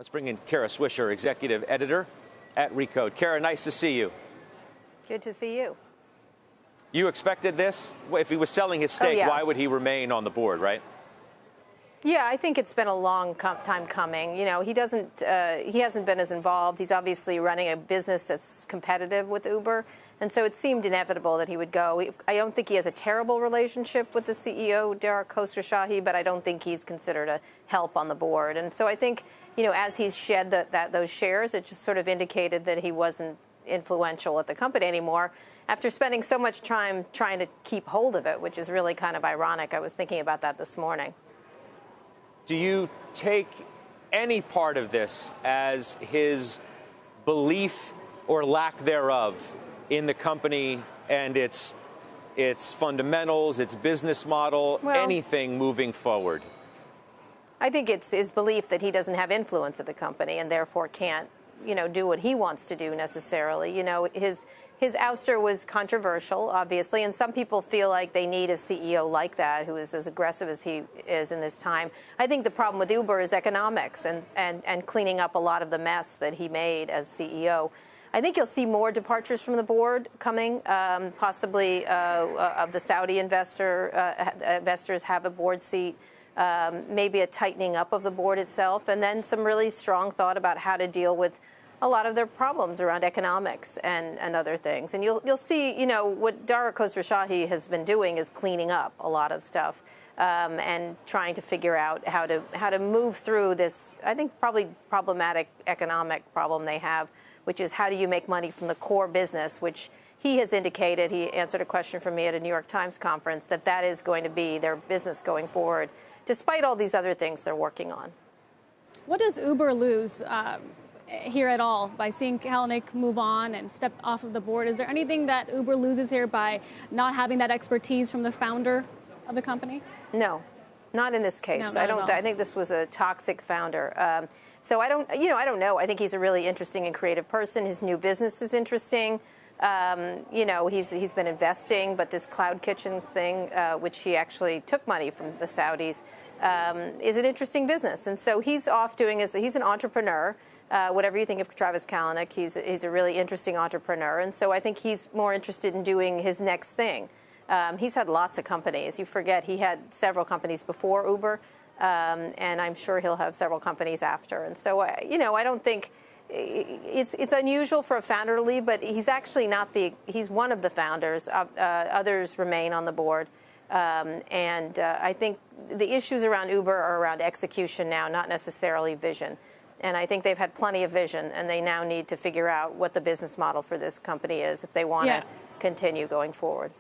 Let's bring in Kara Swisher, executive editor at Recode. Kara, nice to see you. Good to see you. You expected this? If he was selling his stake, why would he remain on the board, right? Yeah, I think it's been a long time coming. You know, he hasn't been as involved. He's obviously running a business that's competitive with Uber. And so it seemed inevitable that he would go. I don't think he has a terrible relationship with the CEO, Recode, but I don't think he's considered a help on the board. And so I think, you know, as he's shed those shares, it just sort of indicated that he wasn't influential at the company anymore after spending so much time trying to keep hold of it, which is really kind of ironic. I was thinking about that this morning. Do you take any part of this as his belief or lack thereof in the company and its fundamentals, its business model, anything moving forward? I think it's his belief that he doesn't have influence at the company and therefore can't, you know, do what he wants to do necessarily. You know, his ouster was controversial, obviously, and some people feel like they need a CEO like that who is as aggressive as he is in this time. I think the problem with Uber is economics and cleaning up a lot of the mess that he made as CEO. I think you'll see more departures from the board coming, possibly of the Saudi investors have a board seat. Maybe a tightening up of the board itself, and then some really strong thought about how to deal with a lot of their problems around economics and other things. And you'll see, you know, what Recode has been doing is cleaning up a lot of stuff and trying to figure out how to move through this, I think, probably problematic economic problem they have, which is how do you make money from the core business, which he has indicated, he answered a question from me at a New York Times conference, that is going to be their business going forward, despite all these other things they're working on. What does Uber lose here at all by seeing Kalanick move on and step off of the board? Is there anything that Uber loses here by not having that expertise from the founder of the company? No, not in this case. No, I think this was a toxic founder. So I don't know. I think he's a really interesting and creative person. His new business is interesting. You know, he's been investing, but this CloudKitchens thing, which he actually took money from the Saudis, is an interesting business. And so he's off doing he's an entrepreneur. Whatever you think of Travis Kalanick, he's a really interesting entrepreneur. And so I think he's more interested in doing his next thing. He's had lots of companies. You forget he had several companies before Uber, and I'm sure he'll have several companies after. And so, you know, I don't think it's unusual for a founder to leave, but he's actually he's one of the founders. Others remain on the board. And I think the issues around Uber are around execution now, not necessarily vision. And I think they've had plenty of vision, and they now need to figure out what the business model for this company is if they want to continue going forward.